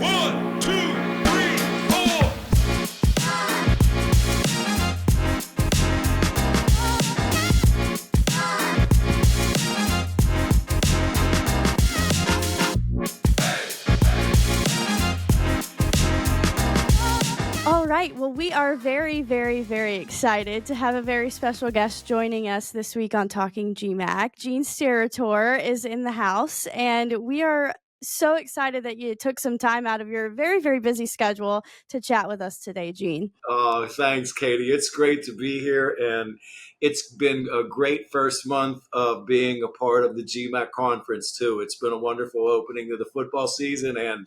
1, 2, 3, 4. All right. Well, we are very, very, very excited to have a very special guest joining us this week on Talkin G-MAC. Gene Steratore is in the house, and we are so excited that you took some time out of your very, very busy schedule to chat with us today, Gene. Thanks, Katie. It's great to be here, and it's been a great first month of being a part of the GMAC conference, too. It's been a wonderful opening to the football season, and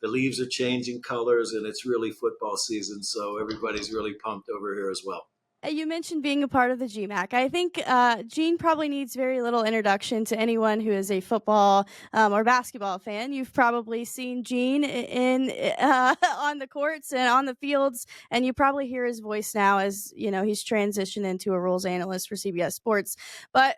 the leaves are changing colors, and it's really football season, so everybody's really pumped over here as well. You mentioned being a part of the GMAC. I think Gene probably needs very little introduction to anyone who is a football or basketball fan. You've probably seen Gene in on the courts and on the fields, and you probably hear his voice now as he's transitioned into a rules analyst for CBS Sports. But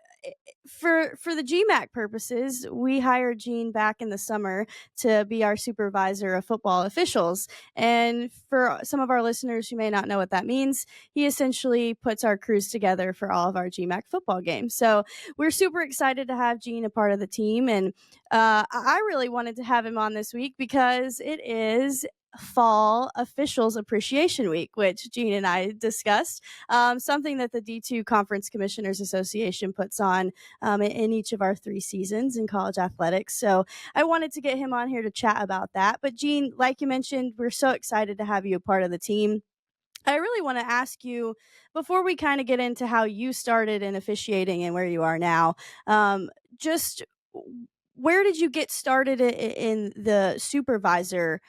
for the GMAC purposes, we hired Gene back in the summer to be our supervisor of football officials. And for some of our listeners who may not know what that means, he essentially puts our crews together for all of our GMAC football games. So we're super excited to have Gene a part of the team. And I really wanted to have him on this week because it is Fall Officials Appreciation Week, which Gene and I discussed, something that the D2 Conference Commissioners Association puts on in each of our 3 seasons in college athletics. So I wanted to get him on here to chat about that. But Gene, like you mentioned, we're so excited to have you a part of the team. I really want to ask you, before we kind of get into how you started in officiating and where you are now, just where did you get started in the supervisor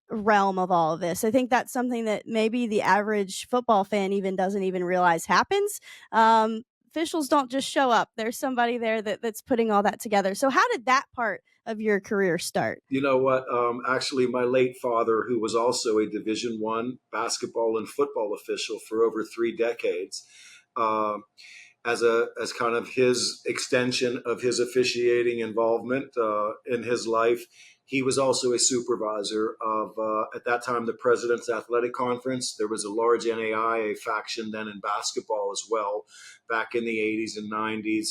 realm of all of this? I think that's something that maybe the average football fan even doesn't even realize happens. Officials don't just show up. There's somebody there that's putting all that together. So how did that part of your career start? You know what? Actually, my late father, who was also a Division I basketball and football official for over 3 decades, as kind of his extension of his officiating involvement in his life, he was also a supervisor of, at that time, the President's Athletic Conference. There was a large NAIA faction then in basketball as well, back in the 80s and 90s,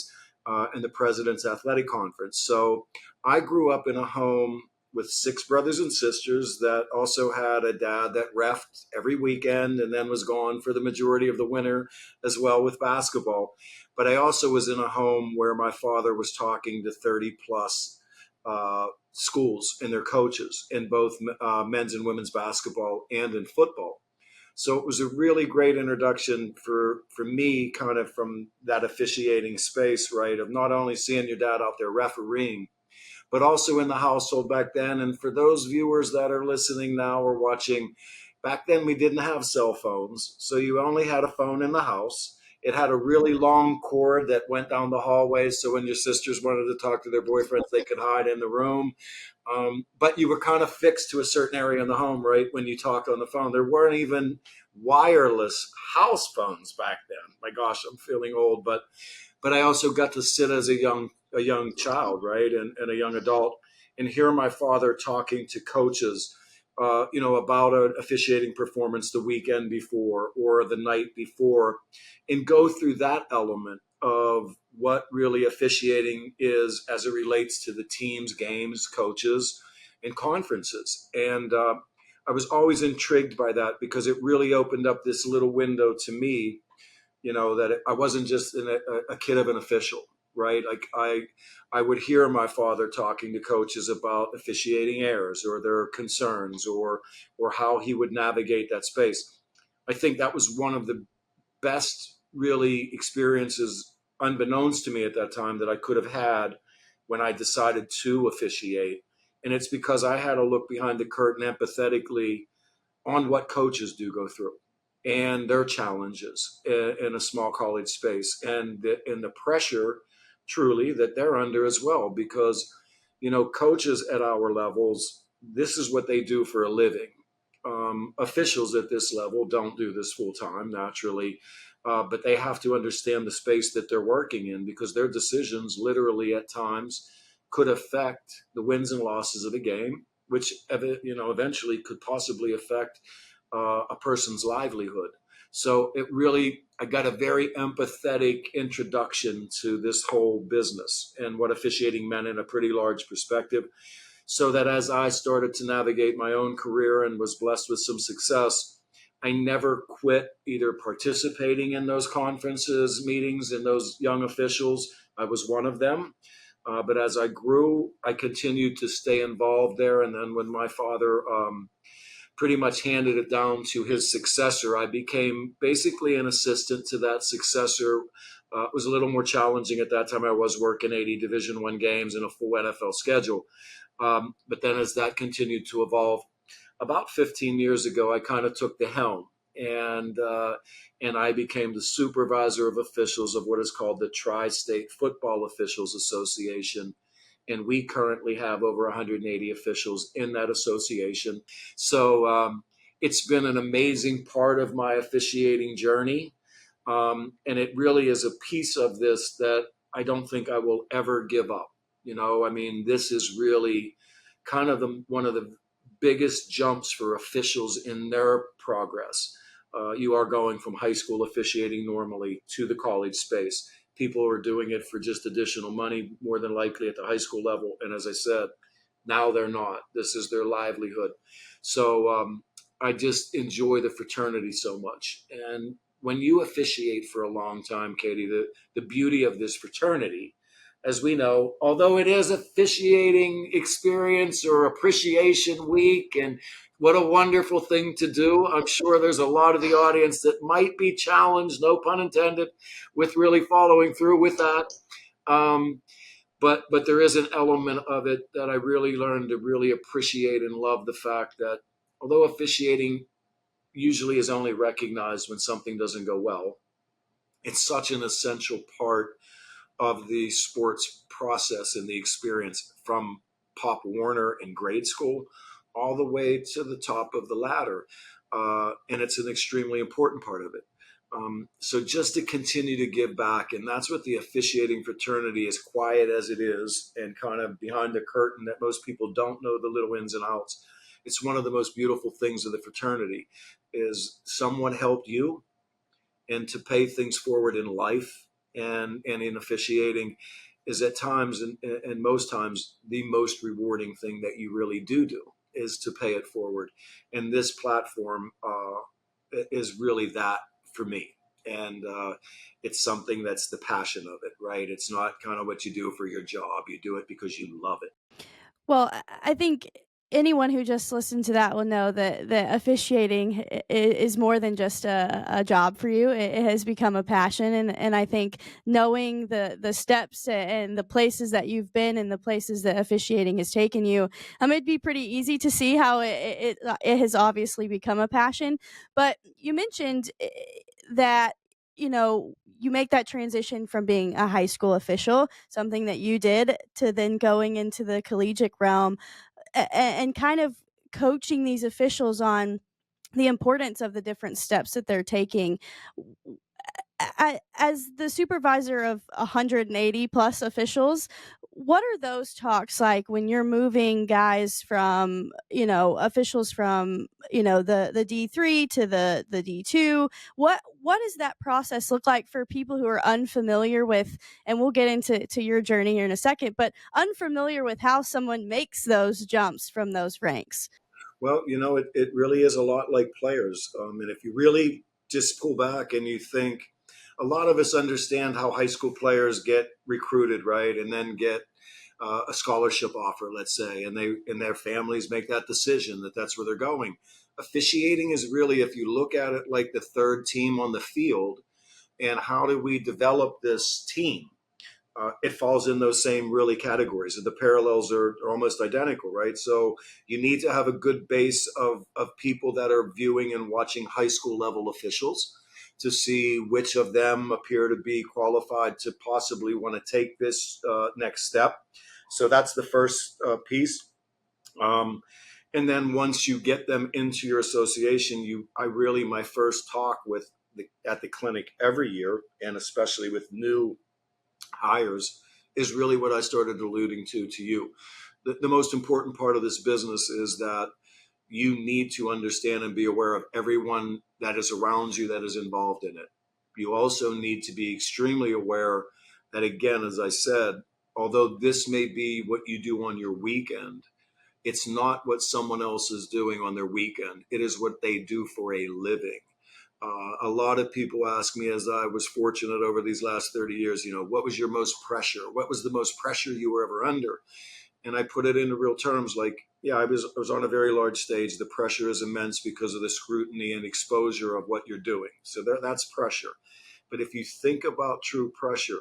and the President's Athletic Conference. So I grew up in a home with 6 brothers and sisters that also had a dad that reffed every weekend and then was gone for the majority of the winter as well with basketball. But I also was in a home where my father was talking to 30 plus schools and their coaches in both men's and women's basketball and in football. So it was a really great introduction for me, kind of from that officiating space, right, of not only seeing your dad out there refereeing, but also in the household back then. And for those viewers that are listening now or watching, back then we didn't have cell phones. So you only had a phone in the house. It had a really long cord that went down the hallway. So when your sisters wanted to talk to their boyfriends, they could hide in the room. But you were kind of fixed to a certain area in the home, right, when you talked on the phone. There weren't even wireless house phones back then. My gosh, I'm feeling old. But I also got to sit as a young child, right, and a young adult, and hear my father talking to coaches, about an officiating performance the weekend before or the night before, and go through that element of what really officiating is as it relates to the teams, games, coaches, and conferences. And I was always intrigued by that because it really opened up this little window to me, that I wasn't just a kid of an official, right? Like I would hear my father talking to coaches about officiating errors or their concerns or how he would navigate that space. I think that was one of the best really experiences, unbeknownst to me at that time, that I could have had when I decided to officiate. And it's because I had to look behind the curtain empathetically on what coaches do go through and their challenges in a small college space and the pressure truly that they're under as well, because coaches at our levels, this is what they do for a living. Officials at this level don't do this full time, naturally, but they have to understand the space that they're working in, because their decisions literally at times could affect the wins and losses of the game, which eventually could possibly affect a person's livelihood. So I got a very empathetic introduction to this whole business and what officiating meant in a pretty large perspective. So that as I started to navigate my own career and was blessed with some success, I never quit either participating in those conferences, meetings, and those young officials. I was one of them. But as I grew, I continued to stay involved there. And then when my father pretty much handed it down to his successor, I became basically an assistant to that successor. It was a little more challenging at that time. I was working 80 Division I games and a full NFL schedule. But then as that continued to evolve, about 15 years ago, I kind of took the helm, and I became the supervisor of officials of what is called the Tri-State Football Officials Association. And we currently have over 180 officials in that association. So it's been an amazing part of my officiating journey. And it really is a piece of this that I don't think I will ever give up. This is really kind of one of the biggest jumps for officials in their progress. You are going from high school officiating normally to the college space. People are doing it for just additional money, more than likely at the high school level. And as I said, now they're not. This is their livelihood. So I just enjoy the fraternity so much. And when you officiate for a long time, Katie, the beauty of this fraternity, as we know, although it is officiating experience or appreciation week, and what a wonderful thing to do. I'm sure there's a lot of the audience that might be challenged, no pun intended, with really following through with that. But there is an element of it that I really learned to really appreciate and love, the fact that although officiating usually is only recognized when something doesn't go well, it's such an essential part of the sports process and the experience, from Pop Warner in grade school all the way to the top of the ladder. And it's an extremely important part of it. So just to continue to give back, and that's what the officiating fraternity, as quiet as it is and kind of behind the curtain that most people don't know the little ins and outs, it's one of the most beautiful things of the fraternity is someone helped you, and to pay things forward in life and in officiating is at times and most times the most rewarding thing that you really do is to pay it forward. And this platform is really that for me. And it's something that's the passion of it, right? It's not kind of what you do for your job. You do it because you love it. Well, I think anyone who just listened to that will know that officiating is more than just a job for you. It has become a passion. And I think knowing the steps and the places that you've been and the places that officiating has taken you, it'd be pretty easy to see how it has obviously become a passion. But you mentioned that, you make that transition from being a high school official, something that you did, to then going into the collegiate realm and kind of coaching these officials on the importance of the different steps that they're taking. As the supervisor of 180 plus officials, what are those talks like when you're moving guys from, officials from, the D3 to the D2? What does that process look like for people who are unfamiliar with, and we'll get into your journey here in a second, but unfamiliar with how someone makes those jumps from those ranks? Well, it really is a lot like players. And if you really just pull back and you think, a lot of us understand how high school players get recruited, right? And then get a scholarship offer, let's say, and their families make that decision that that's where they're going. Officiating is really, if you look at it like the third team on the field, and how do we develop this team? It falls in those same really categories. The parallels are almost identical, right? So you need to have a good base of people that are viewing and watching high school level officials to see which of them appear to be qualified to possibly want to take this next step. So that's the first piece. And then once you get them into your association, my first talk at the clinic every year, and especially with new hires, is really what I started alluding to you. the most important part of this business is that you need to understand and be aware of everyone that is around you that is involved in it. You also need to be extremely aware that, again, as I said, although this may be what you do on your weekend, it's not what someone else is doing on their weekend. It is what they do for a living. A lot of people ask me, as I was fortunate over these last 30 years, what was your most pressure? What was the most pressure you were ever under? And I put it into real terms like, yeah, I was on a very large stage. The pressure is immense because of the scrutiny and exposure of what you're doing. So that's pressure. But if you think about true pressure,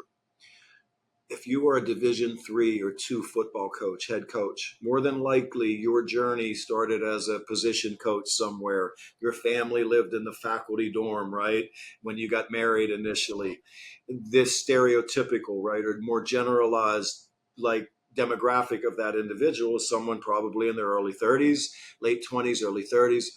if you are a Division 3 or 2 football coach, head coach, more than likely your journey started as a position coach somewhere. Your family lived in the faculty dorm, right? When you got married initially. This stereotypical, right, or more generalized, like, demographic of that individual is someone probably in their early 30s, late 20s, early 30s.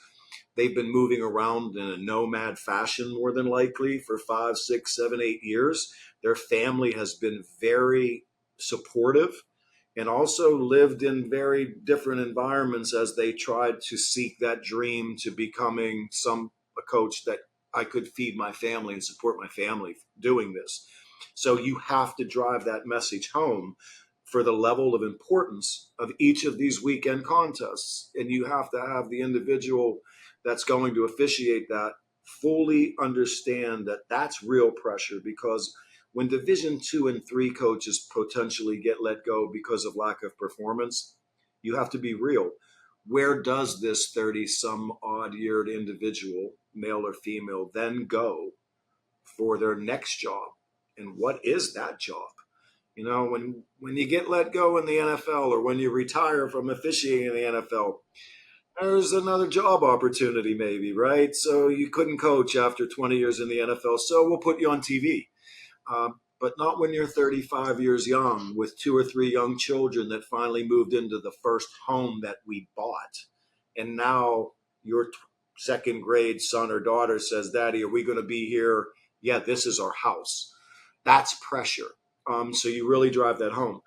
They've been moving around in a nomad fashion, more than likely, for 5, 6, 7, 8 years. Their family has been very supportive and also lived in very different environments as they tried to seek that dream to becoming a coach that I could feed my family and support my family doing this. So you have to drive that message home for the level of importance of each of these weekend contests. And you have to have the individual that's going to officiate that fully understand that that's real pressure, because when Division 2 and 3 coaches potentially get let go because of lack of performance, you have to be real. Where does this 30 some odd yeared individual, male or female, then go for their next job? And what is that job? When you get let go in the NFL, or when you retire from officiating in the NFL, there's another job opportunity maybe, right? So you couldn't coach after 20 years in the NFL, so we'll put you on TV. But not when you're 35 years young with 2 or 3 young children that finally moved into the first home that we bought. And now your second grade son or daughter says, Daddy, are we going to be here? Yeah, this is our house. That's pressure. So you really drive that home.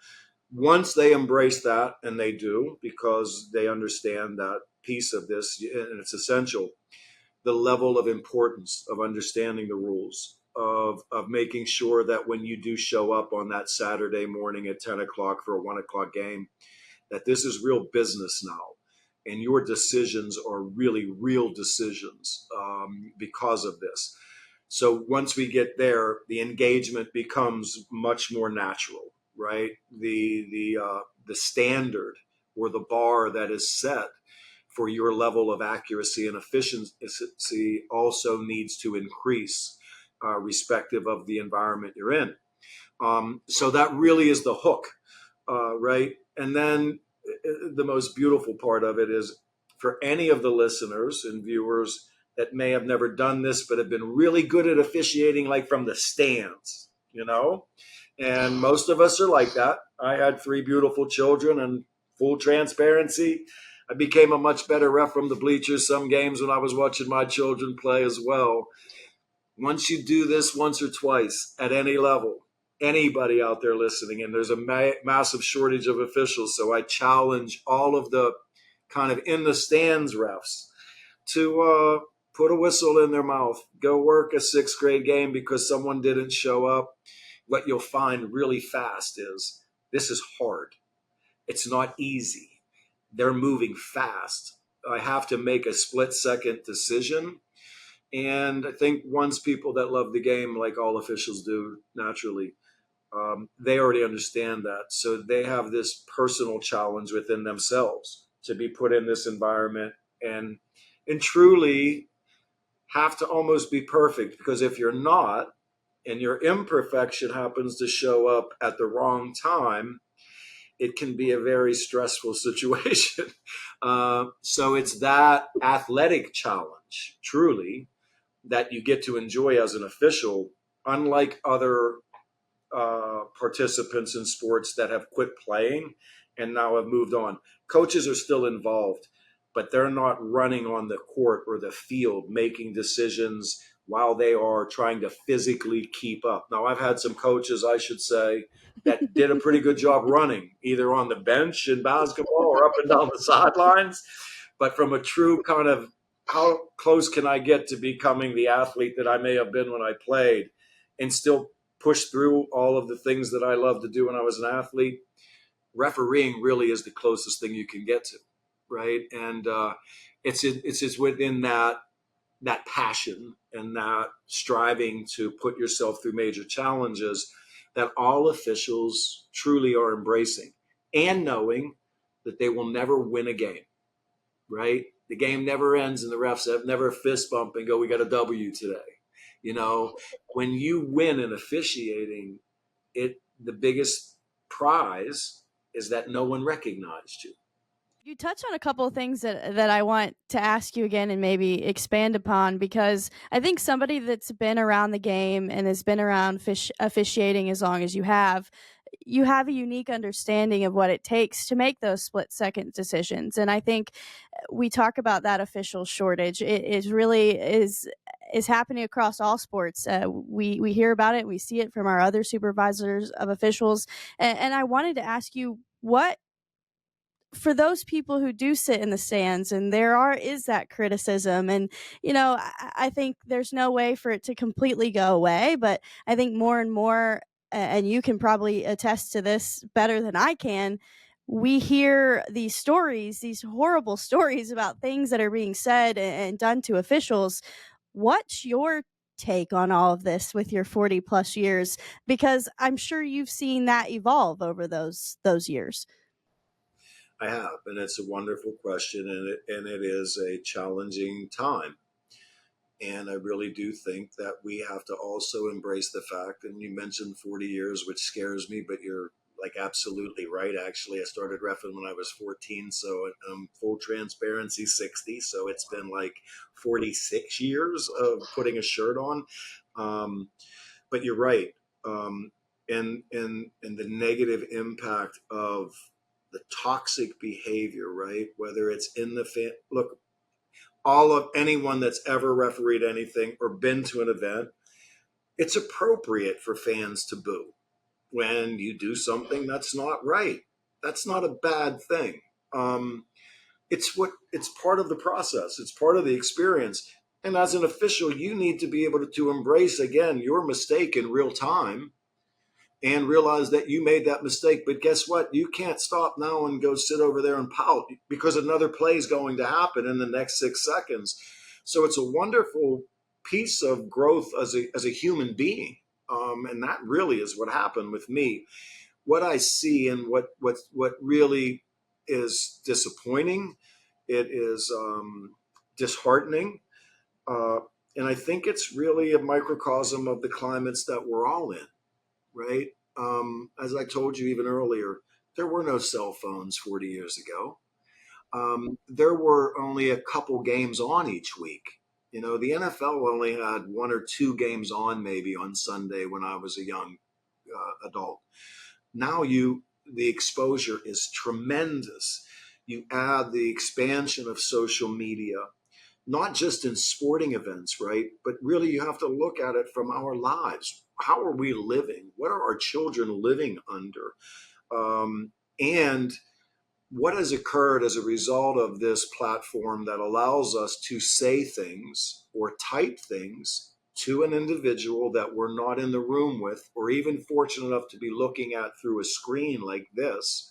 Once they embrace that, and they do, because they understand that piece of this, and it's essential, the level of importance of understanding the rules, of making sure that when you do show up on that Saturday morning at 10 o'clock for a 1 o'clock game, that this is real business now. And your decisions are really real decisions because of this. So once we get there, the engagement becomes much more natural, right? The standard or the bar that is set for your level of accuracy and efficiency also needs to increase, respective of the environment you're in. So that really is the hook, right? And then the most beautiful part of it is, for any of the listeners and viewers that may have never done this but have been really good at officiating, like from the stands, and most of us are like that. I had 3 beautiful children, and full transparency, I became a much better ref from the bleachers some games when I was watching my children play as well. Once you do this once or twice at any level, anybody out there listening, and there's a massive shortage of officials, so I challenge all of the kind of in the stands refs to put a whistle in their mouth, go work a 6th grade game because someone didn't show up. What you'll find really fast is this is hard. It's not easy. They're moving fast. I have to make a split-second decision. And I think once people that love the game, like all officials do naturally, they already understand that. So they have this personal challenge within themselves to be put in this environment and truly have to almost be perfect, because if you're not, and your imperfection happens to show up at the wrong time, it can be a very stressful situation. So it's that athletic challenge, truly, that you get to enjoy as an official, unlike other participants in sports that have quit playing and now have moved on. Coaches are still involved, but they're not running on the court or the field making decisions while they are trying to physically keep up. Now, I've had some coaches, I should say, that did a pretty good job running, either on the bench in basketball or up and down the sidelines. But from a true kind of how close can I get to becoming the athlete that I may have been when I played and still push through all of the things that I loved to do when I was an athlete, refereeing really is the closest thing you can get to, right? And it's within that passion and that striving to put yourself through major challenges that all officials truly are embracing, and knowing that they will never win a game, right? The game never ends and the refs have never fist bump and go, we got a W today. You know, when you win in officiating, the biggest prize is that no one recognized you. You touch on a couple of things that I want to ask you again and maybe expand upon, because I think somebody that's been around the game and has been around officiating as long as you have a unique understanding of what it takes to make those split second decisions. And I think we talk about that official shortage. It really is happening across all sports. We hear about it. We see it from our other supervisors of officials. And I wanted to ask you, what, for those people who do sit in the stands and is that criticism, and I think there's no way for it to completely go away, but I think more and more, and you can probably attest to this better than I can, we hear these stories, these horrible stories about things that are being said and done to officials. What's your take on all of this with your 40 plus years? Because I'm sure you've seen that evolve over those years. I have, and it's a wonderful question, and it is a challenging time. And I really do think that we have to also embrace the fact, and you mentioned 40 years, which scares me, but you're like absolutely right. Actually, I started reffing when I was 14, so full transparency, 60. So it's been like 46 years of putting a shirt on. But you're right. And the negative impact of the toxic behavior, right? Whether it's in the look, all of anyone that's ever refereed anything or been to an event, it's appropriate for fans to boo when you do something that's not right. That's not a bad thing. It's part of the process. It's part of the experience. And as an official, you need to be able to embrace again your mistake in real time and realize that you made that mistake. But guess what? You can't stop now and go sit over there and pout because another play is going to happen in the next 6 seconds. So it's a wonderful piece of growth as a human being. And that really is what happened with me. What I see and what really is disappointing, it is disheartening. And I think it's really a microcosm of the climates that we're all in. Right? As I told you even earlier, there were no cell phones 40 years ago. There were only a couple games on each week. You know, the NFL only had 1 or 2 games on maybe on Sunday when I was a young adult. Now the exposure is tremendous. You add the expansion of social media, not just in sporting events, right? But really, you have to look at it from our lives. How are we living? What are our children living under? And what has occurred as a result of this platform that allows us to say things or type things to an individual that we're not in the room with, or even fortunate enough to be looking at through a screen like this?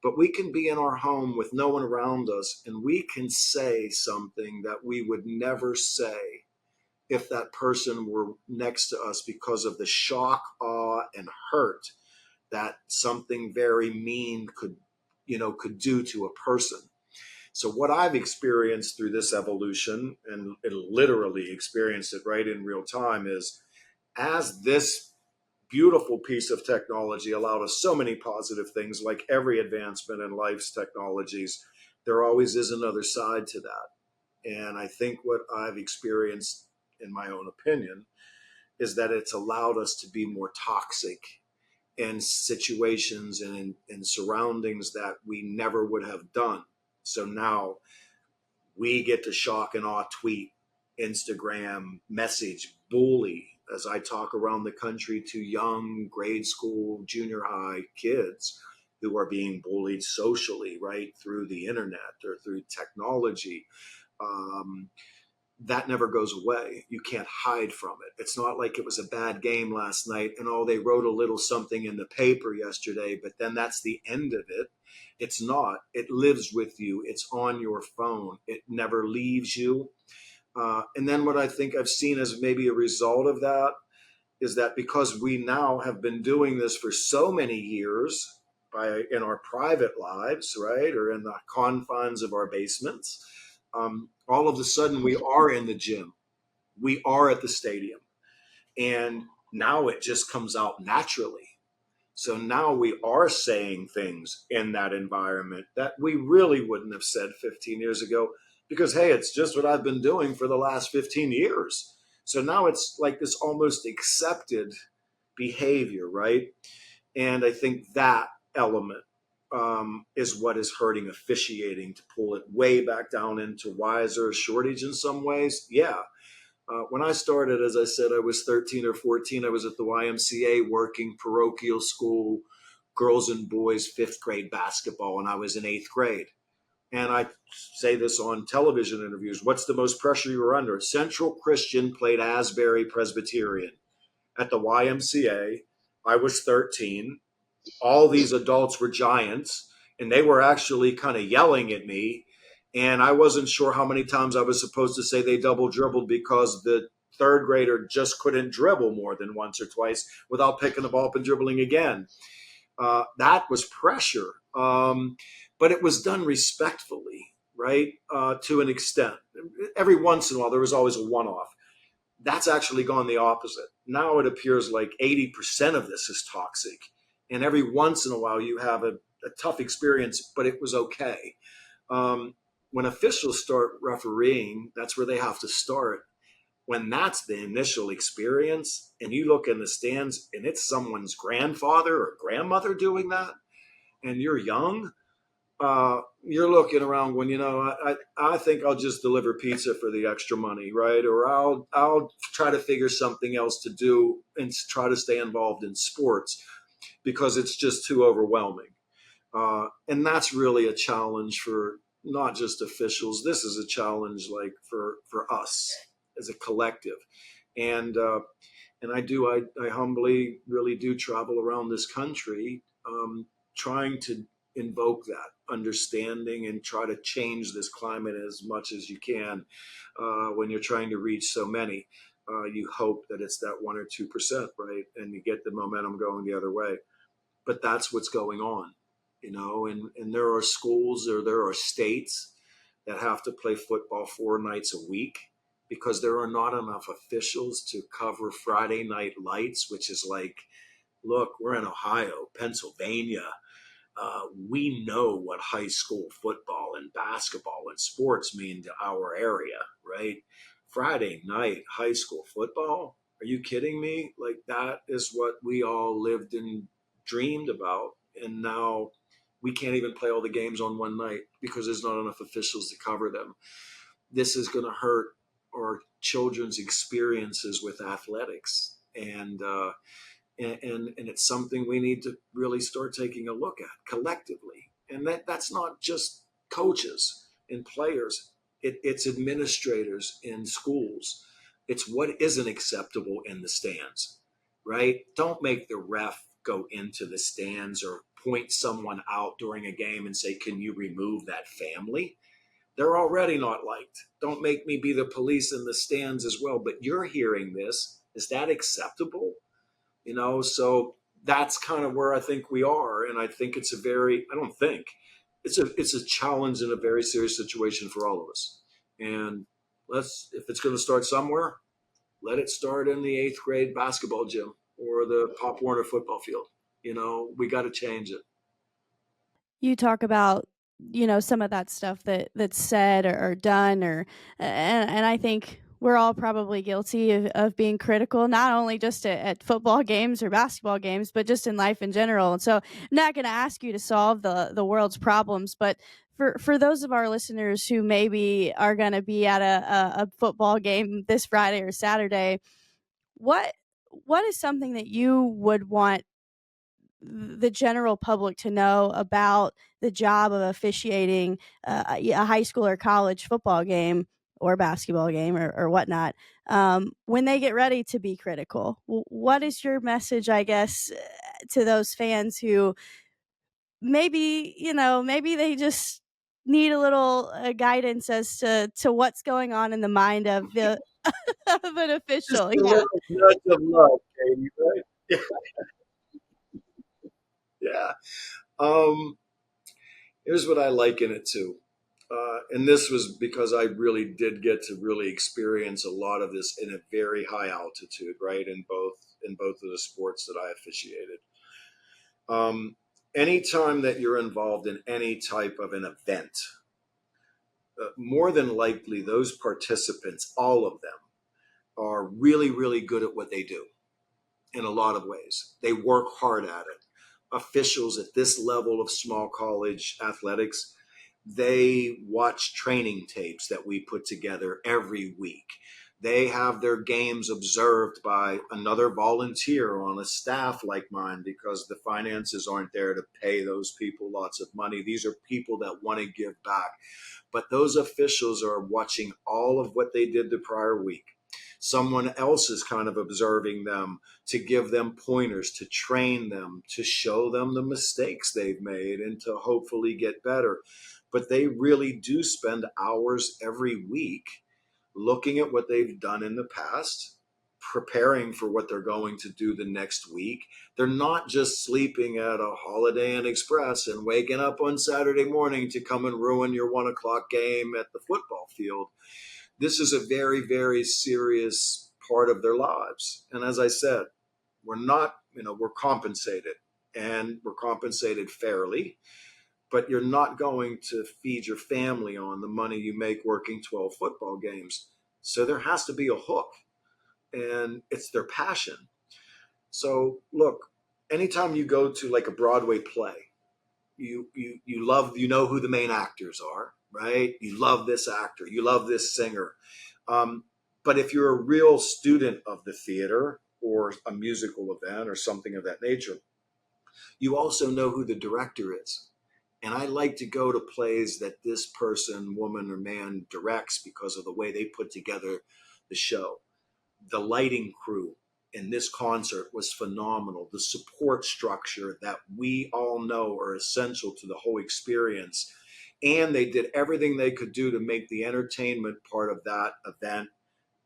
But we can be in our home with no one around us, and we can say something that we would never say if that person were next to us, because of the shock, awe, and hurt that something very mean could do to a person. So what I've experienced through this evolution, and literally experienced it right in real time, is as this beautiful piece of technology allowed us so many positive things, like every advancement in life's technologies, there always is another side to that. And I think what I've experienced, in my own opinion, is that it's allowed us to be more toxic in situations and in surroundings that we never would have done. So now we get to shock and awe tweet Instagram message bully as I talk around the country to young grade school, junior high kids who are being bullied socially, right, through the internet or through technology. Um, that never goes away. You can't hide from it. It's not like it was a bad game last night and oh, they wrote a little something in the paper yesterday, but then that's the end of it. It's not. It lives with you. It's on your phone. It never leaves you. And then what I think I've seen as maybe a result of that is that because we now have been doing this for so many years in our private lives, right, or in the confines of our basements, all of a sudden we are in the gym, we are at the stadium, and now it just comes out naturally. So now we are saying things in that environment that we really wouldn't have said 15 years ago because, hey, it's just what I've been doing for the last 15 years. So now it's like this almost accepted behavior, right? And I think that element is what is hurting officiating to pull it way back down into why is there a shortage in some ways? Yeah. When I started, as I said, I was 13 or 14. I was at the YMCA working parochial school, girls and boys, fifth grade basketball, and I was in eighth grade. And I say this on television interviews. What's the most pressure you were under? Central Christian played Asbury Presbyterian. At the YMCA, I was 13. All these adults were giants, and they were actually kind of yelling at me. And I wasn't sure how many times I was supposed to say they double dribbled because the third grader just couldn't dribble more than once or twice without picking the ball up and dribbling again. That was pressure. But it was done respectfully, right? To an extent. Every once in a while, there was always a one-off. That's actually gone the opposite. Now it appears like 80% of this is toxic. And every once in a while, you have a tough experience, but it was okay. When officials start refereeing, that's where they have to start. When that's the initial experience, and you look in the stands and it's someone's grandfather or grandmother doing that, and you're young, you're looking around when, I think I'll just deliver pizza for the extra money, right? Or I'll try to figure something else to do and try to stay involved in sports because it's just too overwhelming. And that's really a challenge for not just officials. This is a challenge like for us as a collective. And I humbly really do travel around this country trying to invoke that understanding and try to change this climate as much as you can. When you're trying to reach so many, you hope that it's that 1 or 2%, right? And you get the momentum going the other way. But that's what's going on, and there are schools or there are states that have to play football 4 nights a week because there are not enough officials to cover Friday night lights, which is like, look, we're in Ohio, Pennsylvania. We know what high school football and basketball and sports mean to our area, right? Friday night high school football? Are you kidding me? Like that is what we all lived and dreamed about. And now we can't even play all the games on one night because there's not enough officials to cover them. This is going to hurt our children's experiences with athletics. And it's something we need to really start taking a look at collectively. And that's not just coaches and players. It's administrators in schools. It's what isn't acceptable in the stands, right? Don't make the ref go into the stands or point someone out during a game and say, can you remove that family? They're already not liked. Don't make me be the police in the stands as well. But you're hearing this. Is that acceptable? So that's kind of where I think we are. And I think it's a challenge and a very serious situation for all of us. And if it's going to start somewhere, let it start in the 8th grade basketball gym or the Pop Warner football field. We got to change it. You talk about some of that stuff that's said or done and I think we're all probably guilty of being critical, not only just at football games or basketball games, but just in life in general. And so I'm not going to ask you to solve the world's problems, but for those of our listeners who maybe are going to be at a football game this Friday or Saturday, what what is something that you would want the general public to know about the job of officiating a high school or college football game or basketball game or whatnot when they get ready to be critical? What is your message, I guess, to those fans who maybe, maybe they just need a little guidance as to what's going on in the mind of the of an Just official? a Yeah. little nudge of love, Katie, right? Yeah. Um, Here's what I liken it to. And this was because I really did get to really experience a lot of this in a very high altitude, right? In both of the sports that I officiated. Um, Anytime that you're involved in any type of an event, more than likely those participants, all of them, are really, really good at what they do in a lot of ways. They work hard at it. Officials at this level of small college athletics, they watch training tapes that we put together every week. They have their games observed by another volunteer on a staff like mine because the finances aren't there to pay those people lots of money. These are people that want to give back. But those officials are watching all of what they did the prior week. Someone else is kind of observing them to give them pointers, to train them, to show them the mistakes they've made, and to hopefully get better. But they really do spend hours every week looking at what they've done in the past, preparing for what they're going to do the next week. They're not just sleeping at a Holiday Inn Express and waking up on Saturday morning to come and ruin your 1 o'clock game at the football field. This is a very, very serious part of their lives. And as I said, we're not, we're compensated, and we're compensated fairly, but you're not going to feed your family on the money you make working 12 football games. So there has to be a hook, and it's their passion. So look, anytime you go to like a Broadway play, you love, who the main actors are, right? You love this actor, you love this singer. Um, but if you're a real student of the theater or a musical event or something of that nature, you also know who the director is. And I like to go to plays that this person, woman, or man directs because of the way they put together the show. The lighting crew in this concert was phenomenal. The support structure that we all know are essential to the whole experience. And they did everything they could do to make the entertainment part of that event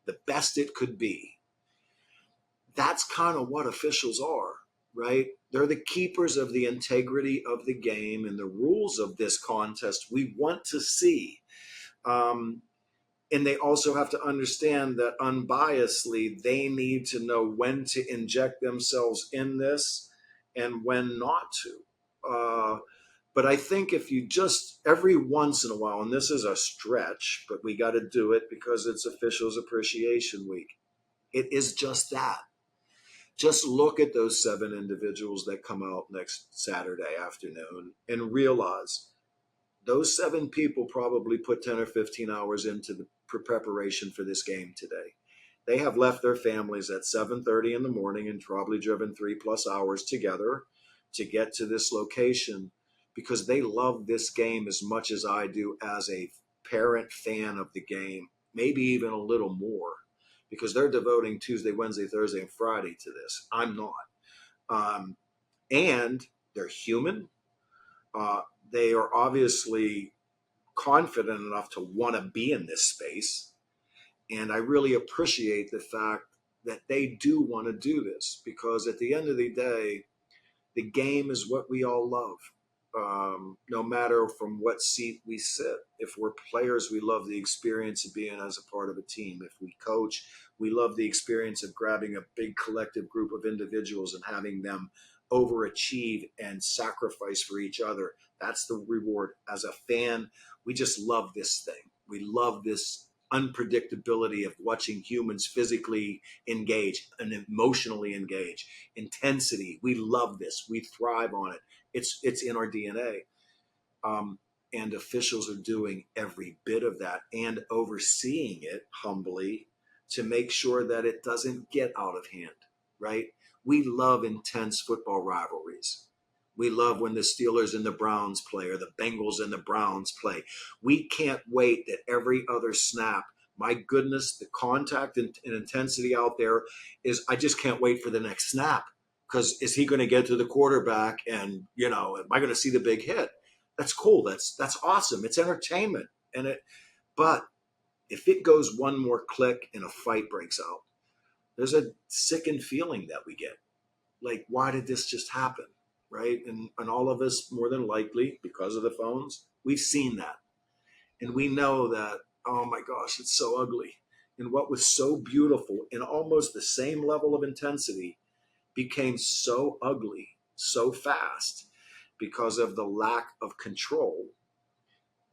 the best it could be. That's kind of what officials are, right? They're the keepers of the integrity of the game and the rules of this contest we want to see. Um, and they also have to understand that unbiasedly, they need to know when to inject themselves in this and when not to. But I think if you just every once in a while, and this is a stretch, but we got to do it because it's Officials Appreciation Week. It is just that. Just look at those 7 individuals that come out next Saturday afternoon and realize those 7 people probably put 10 or 15 hours into the preparation for this game today. They have left their families at 7:30 in the morning and probably driven 3+ hours together to get to this location because they love this game as much as I do as a parent fan of the game, maybe even a little more, because they're devoting Tuesday, Wednesday, Thursday, and Friday to this. I'm not. Um, and they're human. Uh, they are obviously confident enough to want to be in this space. And I really appreciate the fact that they do want to do this because at the end of the day, the game is what we all love. No matter from what seat we sit. If we're players, we love the experience of being as a part of a team. If we coach, we love the experience of grabbing a big collective group of individuals and having them overachieve and sacrifice for each other. That's the reward. As a fan, we just love this thing. We love this unpredictability of watching humans physically engage and emotionally engage. Intensity. We love this. We thrive on it. It's in our DNA. And officials are doing every bit of that and overseeing it humbly to make sure that it doesn't get out of hand, right? We love intense football rivalries. We love when the Steelers and the Browns play or the Bengals and the Browns play. We can't wait that every other snap, my goodness, the contact and intensity out there is, I just can't wait for the next snap. Because is he going to get to the quarterback and, am I going to see the big hit? That's cool. That's awesome. It's entertainment. But if it goes one more click and a fight breaks out, there's a sickened feeling that we get. Like, why did this just happen? Right? And all of us, more than likely, because of the phones, we've seen that. And we know that, oh my gosh, it's so ugly. And what was so beautiful in almost the same level of intensity became so ugly so fast because of the lack of control.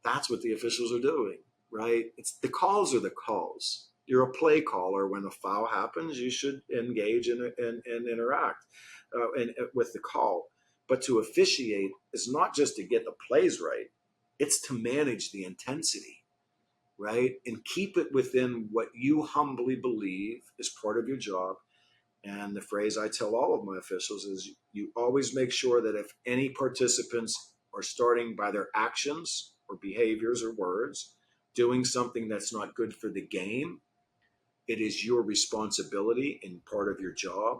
That's what the officials are doing, right? It's the calls are the calls. You're a play caller. When a foul happens, you should engage and interact with the call. But to officiate is not just to get the plays right. It's to manage the intensity, right? And keep it within what you humbly believe is part of your job. And the phrase I tell all of my officials is you always make sure that if any participants are starting by their actions or behaviors or words, doing something that's not good for the game, it is your responsibility and part of your job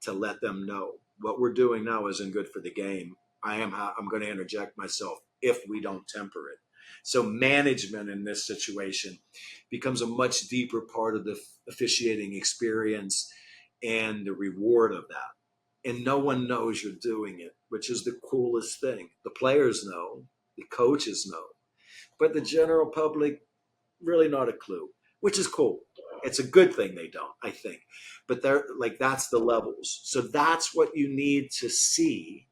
to let them know what we're doing now isn't good for the game. I'm going to interject myself if we don't temper it. So management in this situation becomes a much deeper part of the officiating experience and the reward of that. And no one knows you're doing it, which is the coolest thing. The players know, the coaches know, but the general public, really not a clue, which is cool. It's a good thing they don't, I think. But they're like, that's the levels. So that's what you need to see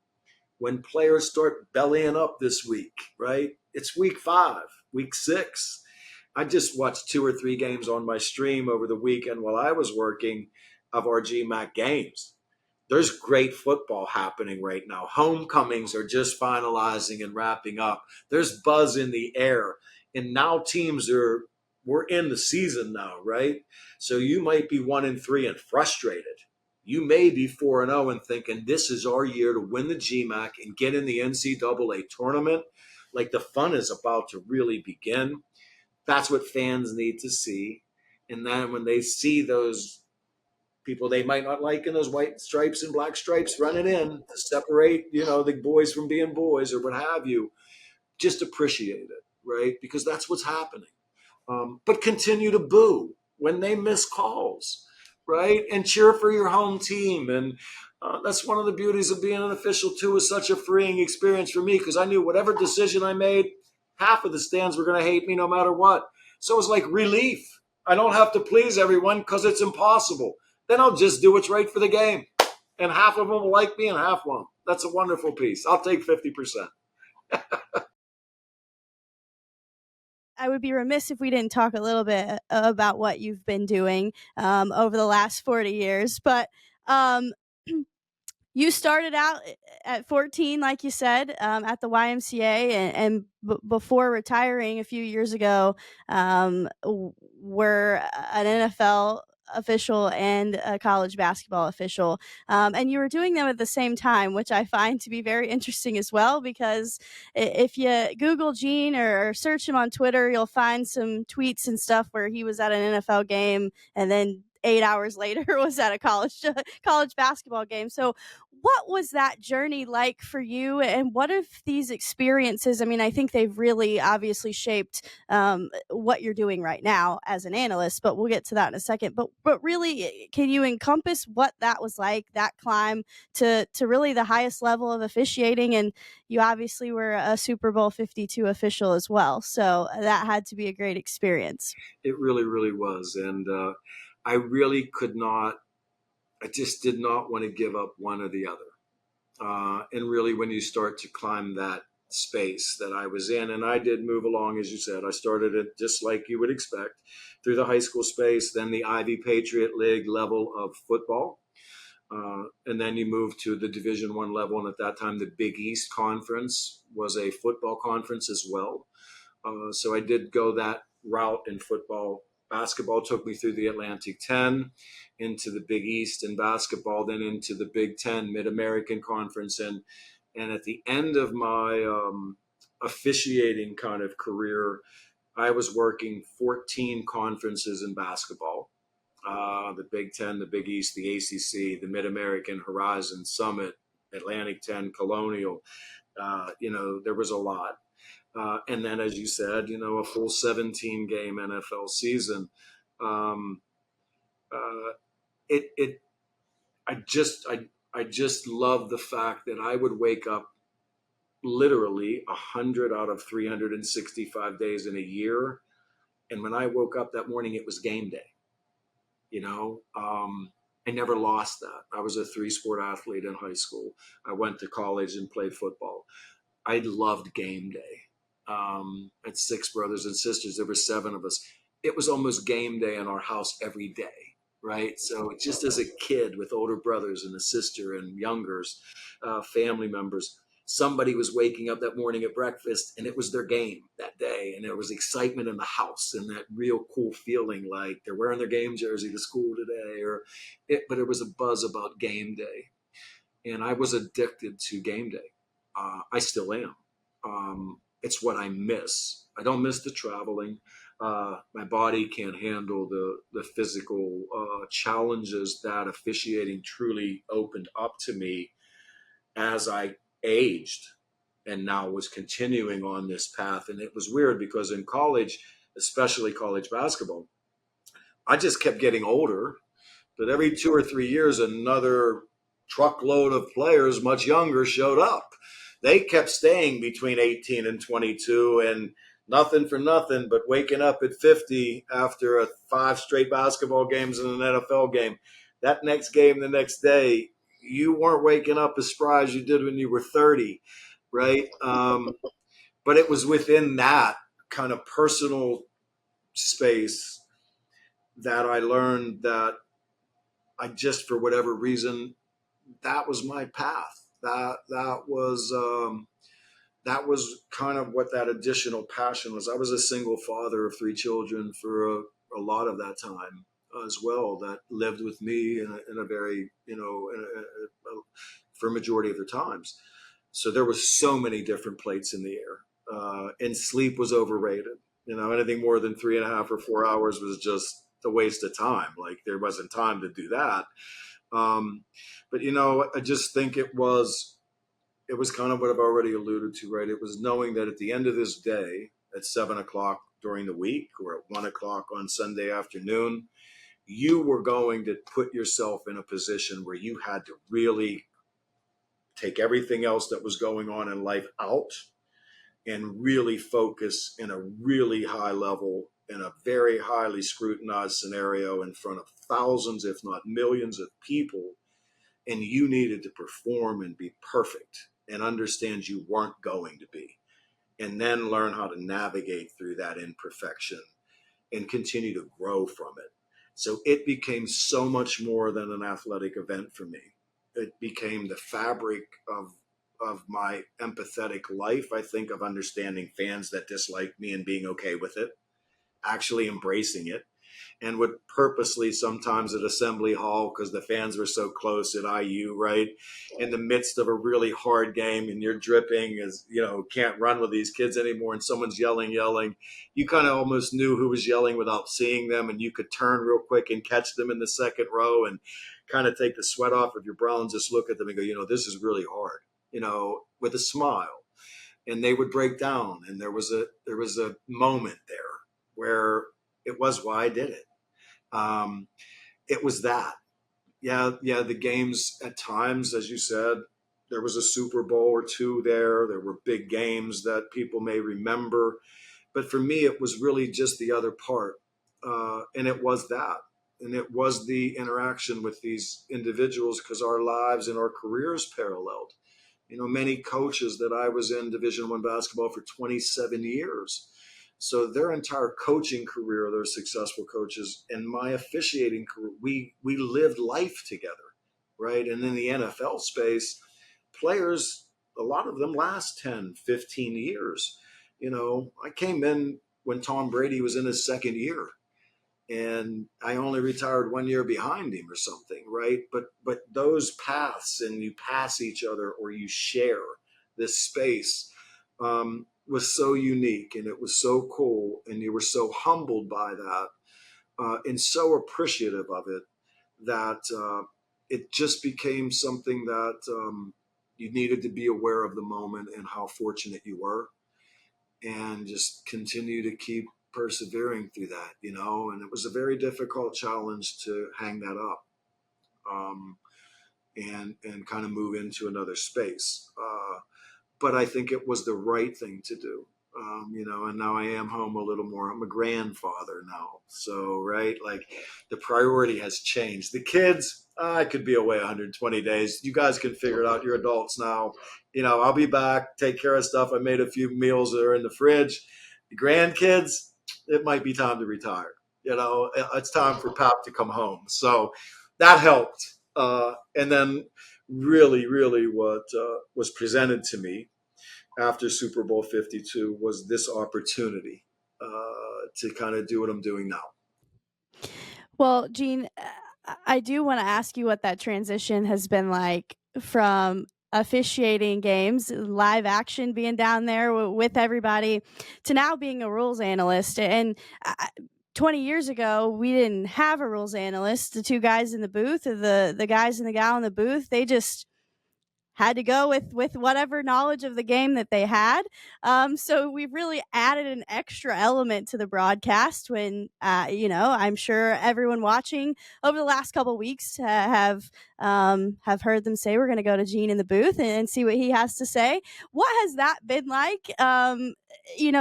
when players start bellying up this week, right? It's week 5, week 6. I just watched 2 or 3 games on my stream over the weekend while I was working of our G-MAC games. There's great football happening right now. Homecomings are just finalizing and wrapping up. There's buzz in the air. And now we're in the season now, right? So you might be 1-3 and frustrated. You may be 4-0 and thinking this is our year to win the GMAC and get in the NCAA tournament. Like the fun is about to really begin. That's what fans need to see. And then when they see those people they might not like in those white stripes and black stripes running in to separate, the boys from being boys or what have you, just appreciate it, right? Because that's what's happening. But continue to boo when they miss calls, right? And cheer for your home team. And that's one of the beauties of being an official, too, is such a freeing experience for me because I knew whatever decision I made, half of the stands were going to hate me no matter what. So it was like relief. I don't have to please everyone because it's impossible. Then I'll just do what's right for the game. And half of them will like me and half won't. That's a wonderful piece. I'll take 50%. I would be remiss if we didn't talk a little bit about what you've been doing over the last 40 years. But you started out at 14, like you said, at the YMCA, and before retiring a few years ago, were an NFL official and a college basketball official. And you were doing them at the same time, which I find to be very interesting as well, because if you Google Gene or search him on Twitter, you'll find some tweets and stuff where he was at an NFL game and then 8 hours later was at a college basketball game. So what was that journey like for you? And what if these experiences, I mean, I think they've really obviously shaped what you're doing right now as an analyst, but we'll get to that in a second. But really, can you encompass what that was like, that climb to really the highest level of officiating? And you obviously were a Super Bowl 52 official as well. So that had to be a great experience. It really, really was. And I really could not, I just did not want to give up one or the other. And really, when you start to climb that space that I was in, and I did move along, as you said, I started it just like you would expect through the high school space, then the Ivy Patriot League level of football. And then you move to the Division I level, and at that time, the Big East Conference was a football conference as well. So I did go that route in football. Basketball took me through the Atlantic 10, into the Big East in basketball, then into the Big 10 Mid-American Conference. And at the end of my officiating kind of career, I was working 14 conferences in basketball. The Big 10, the Big East, the ACC, the Mid-American, Horizon, Summit, Atlantic 10, Colonial. There was a lot. And then, as you said, a full 17-game NFL season. Um, it I just love the fact that I would wake up literally 100 out of 365 days in a year, and when I woke up that morning, it was game day. I never lost that. I was a 3-sport athlete in high school. I went to college and played football. I loved game day. At 6 brothers and sisters, there were 7 of us. It was almost game day in our house every day, right? So just as a kid with older brothers and a sister and youngers, family members, somebody was waking up that morning at breakfast and it was their game that day. And there was excitement in the house and that real cool feeling like they're wearing their game jersey to school today, but it was a buzz about game day. And I was addicted to game day. I still am. It's what I miss. I don't miss the traveling. My body can't handle the physical challenges that officiating truly opened up to me as I aged and now was continuing on this path. And it was weird because in college, especially college basketball, I just kept getting older. But every 2 or 3 years, another truckload of players much younger showed up. They kept staying between 18 and 22, and nothing for nothing, but waking up at 50 after 5 straight basketball games and an NFL game. That next game the next day, you weren't waking up as spry as you did when you were 30, right? But it was within that kind of personal space that I learned that I just, for whatever reason, that was my path. That was kind of what that additional passion was. I was a single father of 3 children for a lot of that time as well, that lived with me in a very, for a majority of the times. So there was so many different plates in the air, and sleep was overrated. Anything more than 3.5 or 4 hours was just a waste of time. Like there wasn't time to do that. But I just think it was kind of what I've already alluded to, right? It was knowing that at the end of this day, at 7 o'clock during the week or at 1 o'clock on Sunday afternoon, you were going to put yourself in a position where you had to really take everything else that was going on in life out and really focus in a really high level, in a very highly scrutinized scenario in front of thousands, if not millions of people. And you needed to perform and be perfect and understand you weren't going to be. And then learn how to navigate through that imperfection and continue to grow from it. So it became so much more than an athletic event for me. It became the fabric of my empathetic life, I think, of understanding fans that dislike me and being okay with it, actually embracing it, and would purposely sometimes at Assembly Hall, because the fans were so close at IU, right, in the midst of a really hard game and you're dripping as, can't run with these kids anymore and someone's yelling, you kind of almost knew who was yelling without seeing them, and you could turn real quick and catch them in the second row and kind of take the sweat off of your brow and just look at them and go, this is really hard, with a smile. And they would break down, and there was a moment there where it was why I did it. It was that. Yeah, the games at times, as you said, there was a Super Bowl or 2 there. There were big games that people may remember. But for me, it was really just the other part. And it was that. And it was the interaction with these individuals, because our lives and our careers paralleled. Many coaches that I was in Division I basketball for 27 years. So their entire coaching career, they're successful coaches. And my officiating career, we lived life together. right? And in the NFL space, players, a lot of them last 10, 15 years. I came in when Tom Brady was in his second year, and I only retired 1 year behind him or something, right? But those paths, and you pass each other or you share this space, was so unique, and it was so cool, and you were so humbled by that, and so appreciative of it, that it just became something that you needed to be aware of the moment and how fortunate you were, and just continue to keep persevering through that, and it was a very difficult challenge to hang that up, and kind of move into another space. But I think it was the right thing to do. And now I am home a little more. I'm a grandfather now. So, right, like the priority has changed. The kids, I could be away 120 days. You guys can figure it out. You're adults now. I'll be back, take care of stuff. I made a few meals that are in the fridge. The grandkids, it might be time to retire. It's time for Pap to come home. So that helped. And then really, really what was presented to me after Super Bowl 52 was this opportunity to kind of do what I'm doing now. Well, Gene, I do want to ask you what that transition has been like from officiating games, live action, being down there with everybody, to now being a rules analyst. And 20 years ago, we didn't have a rules analyst. The two guys in the booth, or the guys and the gal in the booth, they just had to go with whatever knowledge of the game that they had. So we've really added an extra element to the broadcast when, I'm sure everyone watching over the last couple of weeks have heard them say we're going to go to Gene in the booth and see what he has to say. What has that been like?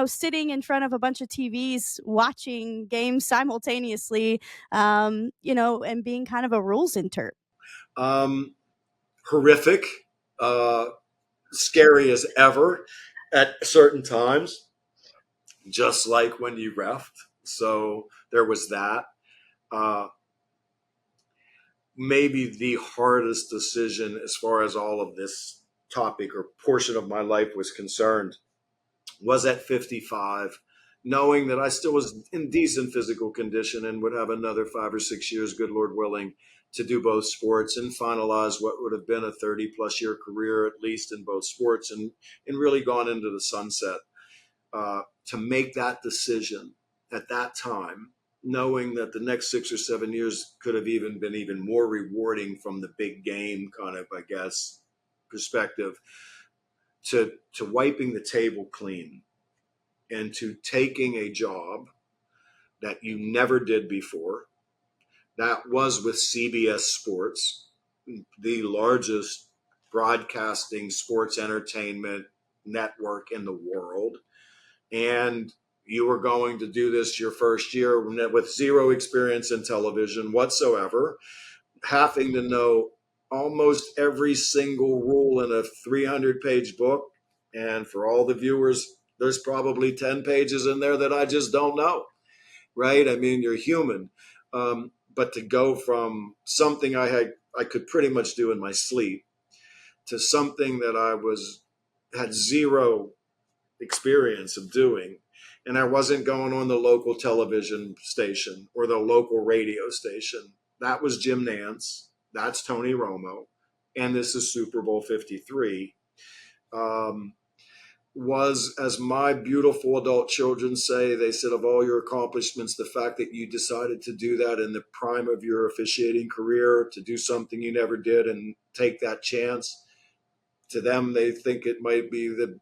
Sitting in front of a bunch of TVs, watching games simultaneously, and being kind of a rules intern. Horrific, scary as ever at certain times, just like when you refed. So there was that. Maybe the hardest decision as far as all of this topic or portion of my life was concerned was at 55, knowing that I still was in decent physical condition and would have another 5 or 6 years, good Lord willing, to do both sports and finalize what would have been a 30-plus year career, at least in both sports, and really gone into the sunset. To make that decision at that time, knowing that the next 6 or 7 years could have even been even more rewarding from the big game kind of, I guess, perspective, to wiping the table clean and to taking a job that you never did before. That was with CBS Sports, the largest broadcasting sports entertainment network in the world. And you were going to do this your first year with zero experience in television whatsoever, having to know almost every single rule in a 300-page book. And for all the viewers, there's probably 10 pages in there that I just don't know, right? I mean, you're human. But to go from something I could pretty much do in my sleep to something that I had zero experience of doing, and I wasn't going on the local television station or the local radio station. That was Jim Nance. That's Tony Romo. And this is Super Bowl 53. Was, as my beautiful adult children say, they said, of all your accomplishments, the fact that you decided to do that in the prime of your officiating career, to do something you never did and take that chance, to them, they think it might be the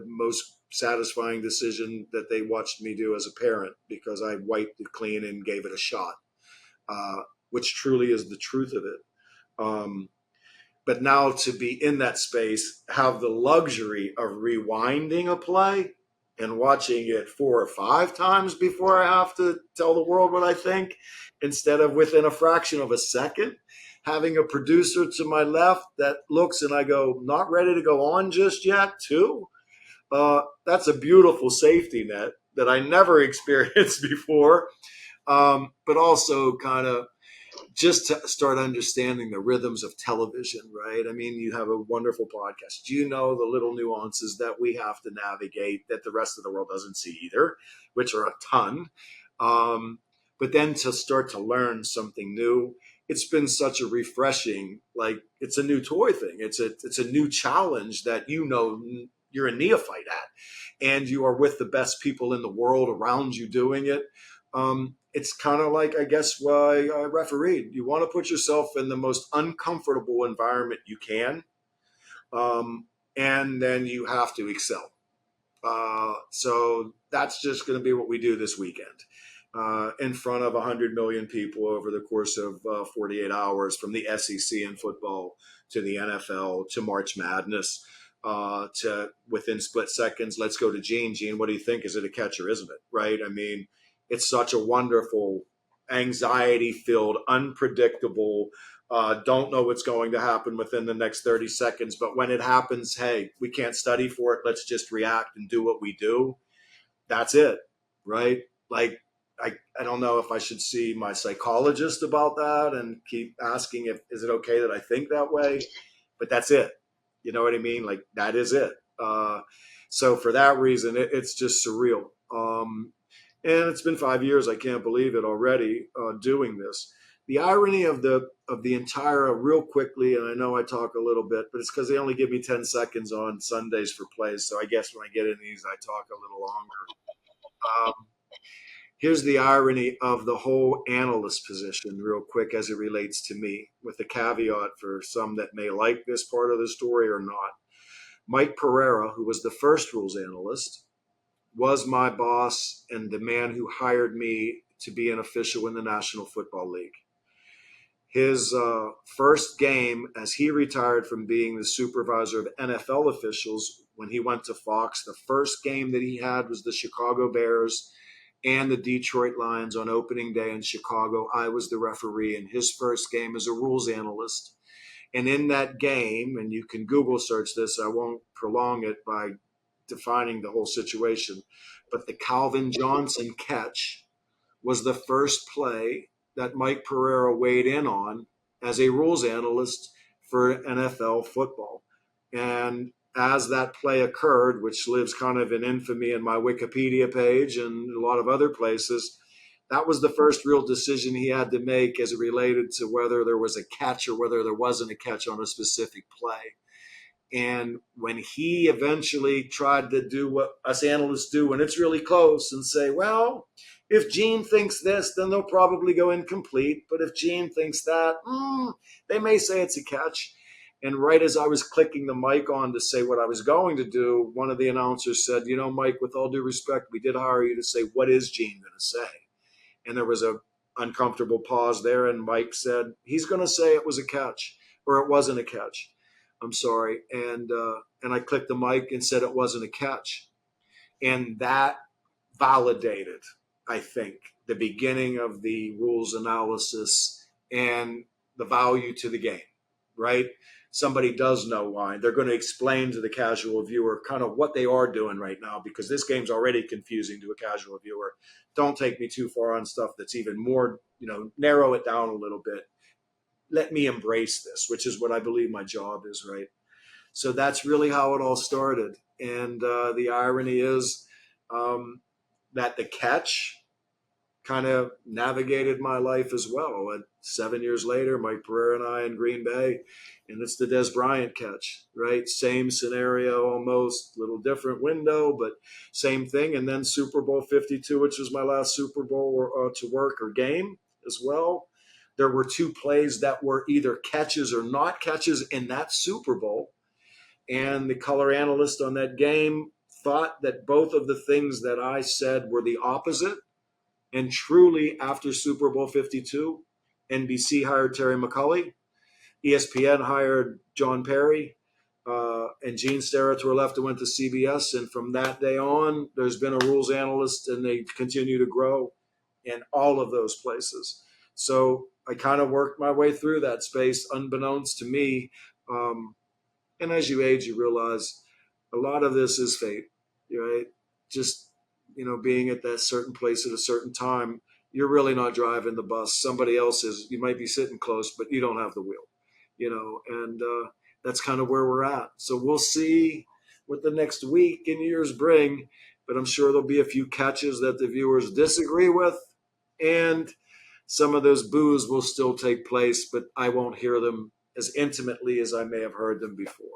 most satisfying decision that they watched me do as a parent, because I wiped it clean and gave it a shot, which truly is the truth of it. But now to be in that space, have the luxury of rewinding a play and watching it 4 or 5 times before I have to tell the world what I think, instead of within a fraction of a second, having a producer to my left that looks and I go, not ready to go on just yet, too. That's a beautiful safety net that I never experienced before. But also kind of just to start understanding the rhythms of television, right? I mean, you have a wonderful podcast. Do you know the little nuances that we have to navigate that the rest of the world doesn't see either, which are a ton? But then to start to learn something new, it's been such a refreshing, like it's a new toy thing. It's a new challenge that you're a neophyte at, and you are with the best people in the world around you doing it. It's kind of like, I guess, why I refereed. You want to put yourself in the most uncomfortable environment you can, and then you have to excel. So that's just going to be what we do this weekend. In front of 100 million people over the course of 48 hours, from the SEC in football to the NFL to March Madness, to within split seconds, let's go to Gene. Gene, what do you think? Is it a catch or isn't it? Right? I mean, it's such a wonderful, anxiety-filled, unpredictable, don't know what's going to happen within the next 30 seconds. But when it happens, hey, we can't study for it. Let's just react and do what we do. That's it, right? Like, I don't know if I should see my psychologist about that and keep asking is it okay that I think that way? But that's it. You know what I mean? Like, that is it. So for that reason, it's just surreal. And it's been 5 years. I can't believe it already, doing this. The irony of the entire, real quickly, and I know I talk a little bit, but it's because they only give me 10 seconds on Sundays for plays. So I guess when I get in these, I talk a little longer. Here's the irony of the whole analyst position, real quick, as it relates to me, with the caveat for some that may like this part of the story or not. Mike Pereira, who was the first rules analyst, was my boss and the man who hired me to be an official in the National Football League. His first game, as he retired from being the supervisor of NFL officials when he went to Fox, the first game that he had was the Chicago Bears and the Detroit Lions on opening day in Chicago. I was the referee in his first game as a rules analyst. And in that game, and you can Google search this, I won't prolong it by defining the whole situation, but the Calvin Johnson catch was the first play that Mike Pereira weighed in on as a rules analyst for NFL football. And as that play occurred, which lives kind of in infamy in my Wikipedia page and a lot of other places, that was the first real decision he had to make as it related to whether there was a catch or whether there wasn't a catch on a specific play. And when he eventually tried to do what us analysts do when it's really close and say, well, if Gene thinks this, then they'll probably go incomplete. But if Gene thinks that, they may say it's a catch. And right as I was clicking the mic on to say what I was going to do, one of the announcers said, you know, Mike, with all due respect, we did hire you to say, what is Gene going to say? And there was a uncomfortable pause there. And Mike said, he's going to say it was a catch or it wasn't a catch. I'm sorry. And I clicked the mic and said it wasn't a catch. And that validated, I think, the beginning of the rules analysis and the value to the game, right? Somebody does know why. They're going to explain to the casual viewer kind of what they are doing right now, because this game's already confusing to a casual viewer. Don't take me too far on stuff that's even more, narrow it down a little bit. Let me embrace this, which is what I believe my job is, right? So that's really how it all started. And the irony is that the catch kind of navigated my life as well. And 7 years later, Mike Pereira and I in Green Bay, and it's the Des Bryant catch, right? Same scenario, almost, little different window, but same thing. And then Super Bowl 52, which was my last Super Bowl to work or game as well. There were two plays that were either catches or not catches in that Super Bowl. And the color analyst on that game thought that both of the things that I said were the opposite. And truly, after Super Bowl 52, NBC hired Terry McCulley, ESPN hired John Perry, and Gene Steratore left and went to CBS. And from that day on, there's been a rules analyst, and they continue to grow in all of those places. So I kind of worked my way through that space, unbeknownst to me. And as you age, you realize a lot of this is fate, right? Just, being at that certain place at a certain time. you're really not driving the bus. Somebody else is. You might be sitting close, but you don't have the wheel, and that's kind of where we're at. So we'll see what the next week and years bring, but I'm sure there'll be a few catches that the viewers disagree with, and some of those boos will still take place, but I won't hear them as intimately as I may have heard them before.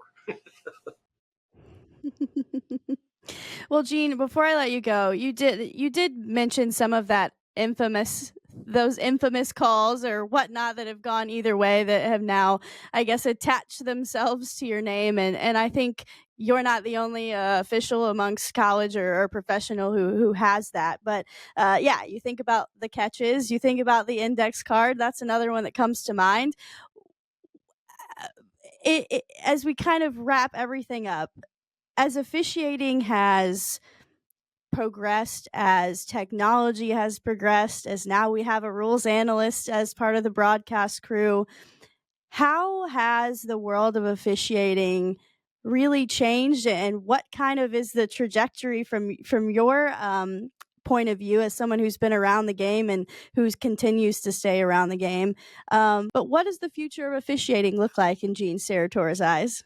Well, Gene, before I let you go, you did mention some of that infamous those infamous calls or whatnot that have gone either way that have now, I guess, attached themselves to your name, and I think you're not the only official amongst college or professional who has that. But yeah, you think about the catches, you think about the index card. That's another one that comes to mind. As we kind of wrap everything up, as officiating has progressed, as technology has progressed, as now we have a rules analyst as part of the broadcast crew, how has the world of officiating really changed, and what kind of is the trajectory from your point of view as someone who's been around the game and who continues to stay around the game? But what does the future of officiating look like in Gene Seratore's eyes?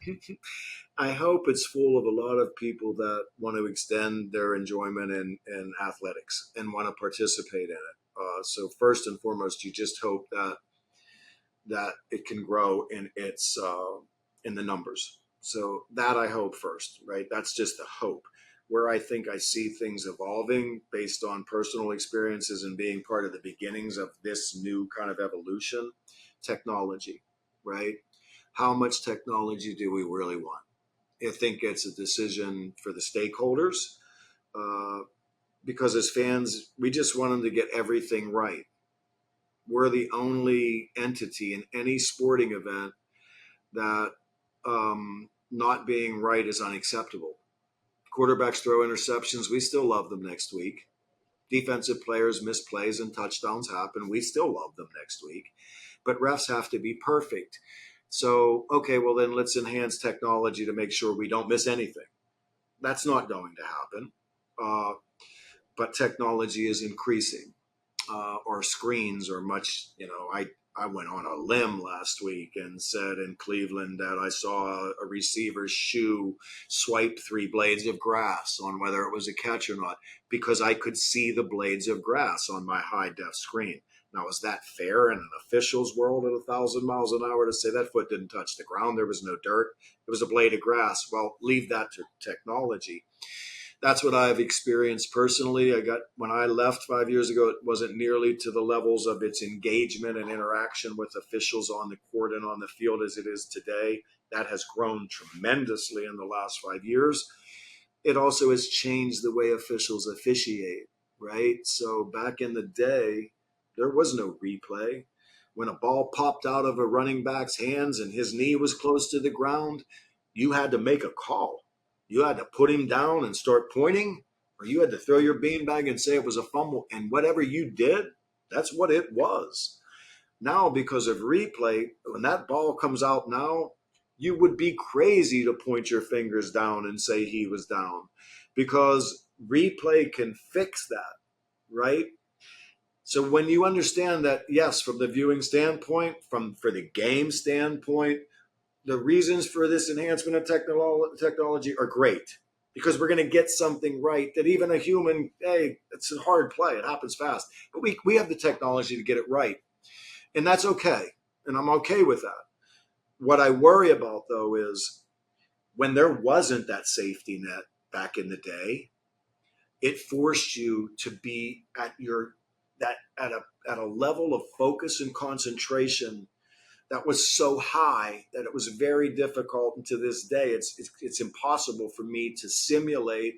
I hope it's full of a lot of people that want to extend their enjoyment in athletics and want to participate in it. So first and foremost, you just hope that it can grow in the numbers. So that I hope first, right? That's just the hope. Where I think I see things evolving based on personal experiences and being part of the beginnings of this new kind of evolution, technology, right? How much technology do we really want? I think it's a decision for the stakeholders, uh, because as fans, we just want them to get everything right. We're the only entity in any sporting event that not being right is unacceptable. Quarterbacks throw interceptions, we still love them next week. Defensive players miss plays and touchdowns happen, we still love them next week. But refs have to be perfect. So, okay, well, then let's enhance technology to make sure we don't miss anything. That's not going to happen. Uh, but technology is increasing. Our screens are much, I went on a limb last week and said in Cleveland that I saw a receiver's shoe swipe 3 blades of grass on whether it was a catch or not, because I could see the blades of grass on my high def screen. Now, is that fair in an official's world at 1,000 miles an hour to say that foot didn't touch the ground? There was no dirt. It was a blade of grass. Well, leave that to technology. That's what I've experienced personally. When I left 5 years ago, it wasn't nearly to the levels of its engagement and interaction with officials on the court and on the field as it is today. That has grown tremendously in the last 5 years. It also has changed the way officials officiate, right? So back in the day, there was no replay. When a ball popped out of a running back's hands and his knee was close to the ground, you had to make a call. You had to put him down and start pointing, or you had to throw your beanbag and say it was a fumble. And whatever you did, that's what it was. Now, because of replay, when that ball comes out now, you would be crazy to point your fingers down and say he was down, because replay can fix that, right? So when you understand that, yes, from the viewing standpoint, for the game standpoint, the reasons for this enhancement of technology are great, because we're going to get something right that even a human, hey, it's a hard play. It happens fast. But we have the technology to get it right. And that's okay. And I'm okay with that. What I worry about, though, is when there wasn't that safety net back in the day, it forced you to be at a level of focus and concentration that was so high that it was very difficult. And to this day, it's impossible for me to simulate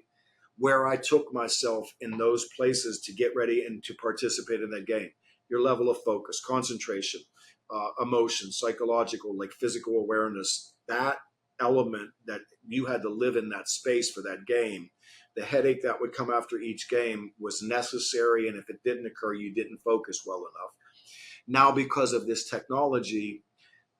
where I took myself in those places to get ready and to participate in that game. Your level of focus, concentration, emotion, psychological, like physical awareness, that element that you had to live in that space for that game, the headache that would come after each game was necessary. And if it didn't occur, you didn't focus well enough. Now, because of this technology,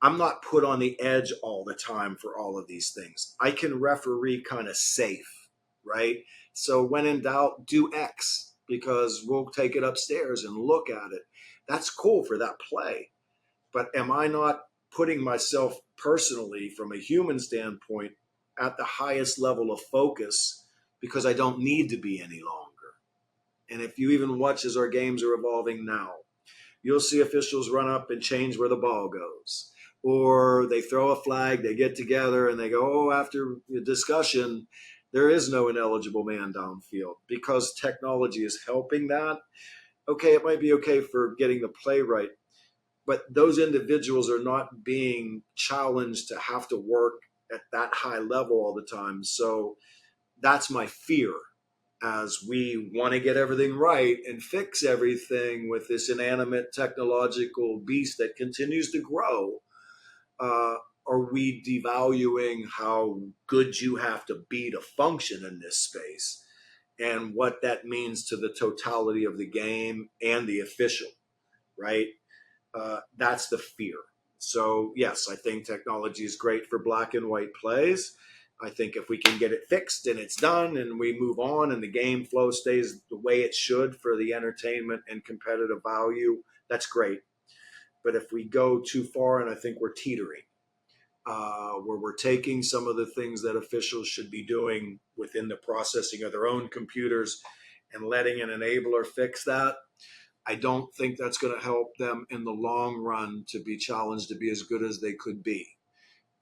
I'm not put on the edge all the time for all of these things. I can referee kind of safe, right? So when in doubt, do X. because we'll take it upstairs and look at it. That's cool for that play. But am I not putting myself personally, from a human standpoint, at the highest level of focus because I don't need to be any longer? And if you even watch as our games are evolving now, you'll see officials run up and change where the ball goes. Or they throw a flag, they get together and they go, oh, after the discussion, there is no ineligible man downfield because technology is helping that. Okay, it might be okay for getting the play right, but those individuals are not being challenged to have to work at that high level all the time. So that's my fear, as we want to get everything right and fix everything with this inanimate technological beast that continues to grow. uh, are we devaluing how good you have to be to function in this space and what that means to the totality of the game and the official, right? That's the fear. So, yes, I think technology is great for black and white plays. I think if we can get it fixed and it's done and we move on and the game flow stays the way it should for the entertainment and competitive value, that's great. But if we go too far, and I think we're teetering, where we're taking some of the things that officials should be doing within the processing of their own computers and letting an enabler fix that, I don't think that's going to help them in the long run to be challenged to be as good as they could be.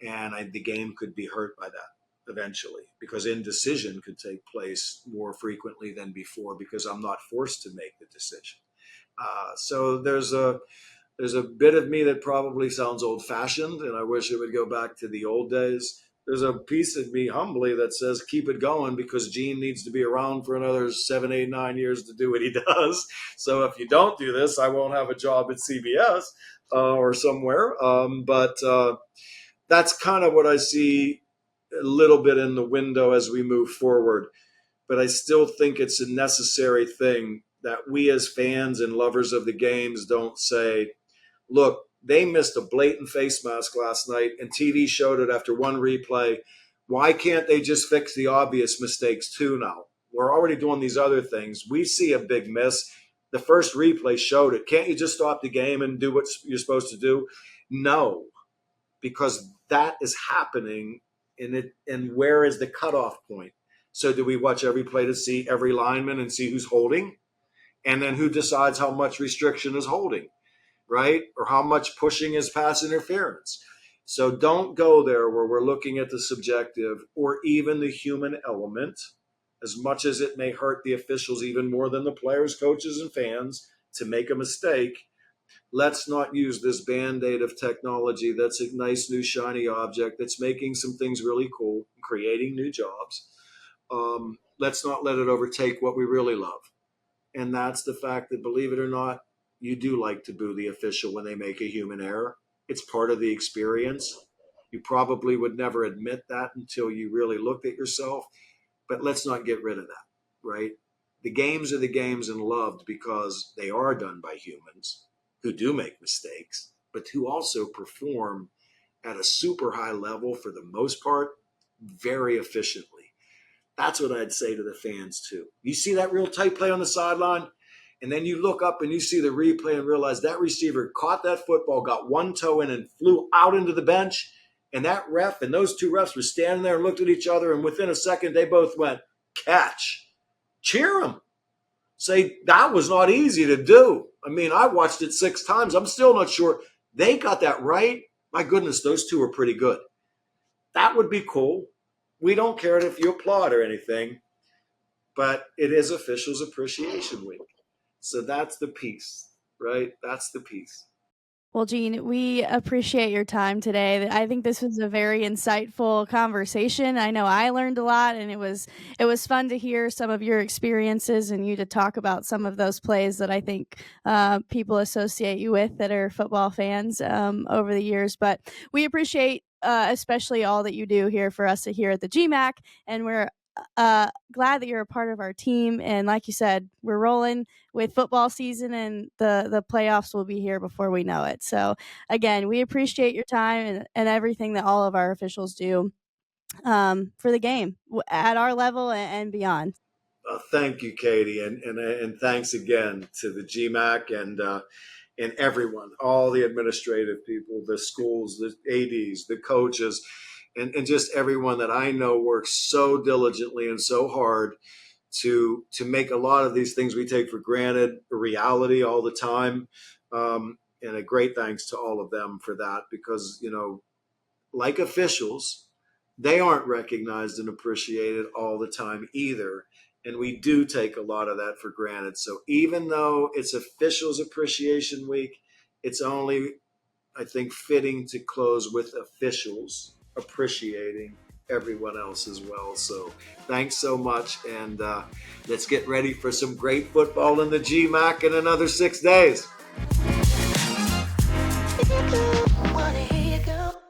And the game could be hurt by that eventually because indecision could take place more frequently than before because I'm not forced to make the decision. So there's a bit of me that probably sounds old fashioned, and I wish it would go back to the old days. There's a piece of me humbly that says keep it going because Gene needs to be around for another 7, 8, 9 years to do what he does. So if you don't do this, I won't have a job at CBS or somewhere. But that's kind of what I see a little bit in the window as we move forward. But I still think it's a necessary thing that we as fans and lovers of the games don't say, look, they missed a blatant face mask last night and TV showed it after one replay. Why can't they just fix the obvious mistakes too now? We're already doing these other things. We see a big miss. The first replay showed it. Can't you just stop the game and do what you're supposed to do? No, because that is happening. And where is the cutoff point? So do we watch every play to see every lineman and see who's holding? And then who decides how much restriction is holding? Right? Or how much pushing is pass interference. So don't go there where we're looking at the subjective or even the human element, as much as it may hurt the officials even more than the players, coaches, and fans to make a mistake. Let's not use this band-aid of technology that's a nice new shiny object that's making some things really cool, creating new jobs. Let's not let it overtake what we really love. And that's the fact that, believe it or not, you do like to boo the official when they make a human error. It's part of the experience. You probably would never admit that until you really looked at yourself, but let's not get rid of that, right? The games are the games and loved because they are done by humans who do make mistakes, but who also perform at a super high level for the most part, very efficiently. That's what I'd say to the fans too. You see that real tight play on the sideline, and then you look up and you see the replay and realize that receiver caught that football, got one toe in, and flew out into the bench. And that ref and those two refs were standing there and looked at each other, and within a second, they both went, catch. Cheer them. Say, that was not easy to do. I mean, I watched it 6 times. I'm still not sure. They got that right. My goodness, those two are pretty good. That would be cool. We don't care if you applaud or anything, but it is Officials Appreciation Week. So that's the piece, right? That's the piece. Well, Gene, we appreciate your time today. I think this was a very insightful conversation. I know I learned a lot, and it was fun to hear some of your experiences and you to talk about some of those plays that I think people associate you with that are football fans over the years. But we appreciate especially all that you do here for us here at the GMAC, and we're glad that you're a part of our team. And like you said, we're rolling with football season, and the playoffs will be here before we know it. So again, we appreciate your time and everything that all of our officials do for the game at our level and beyond. Thank you, Katie, and thanks again to the GMAC and everyone, all the administrative people, the schools, the ADs, the coaches, and just everyone that I know works so diligently and so hard to make a lot of these things we take for granted a reality all the time. And a great thanks to all of them for that, because like officials, they aren't recognized and appreciated all the time either. And we do take a lot of that for granted. So even though it's Officials Appreciation Week, it's only, I think, fitting to close with officials appreciating everyone else as well. So thanks so much. And let's get ready for some great football in the GMAC in another 6 days. Wanna hear you go.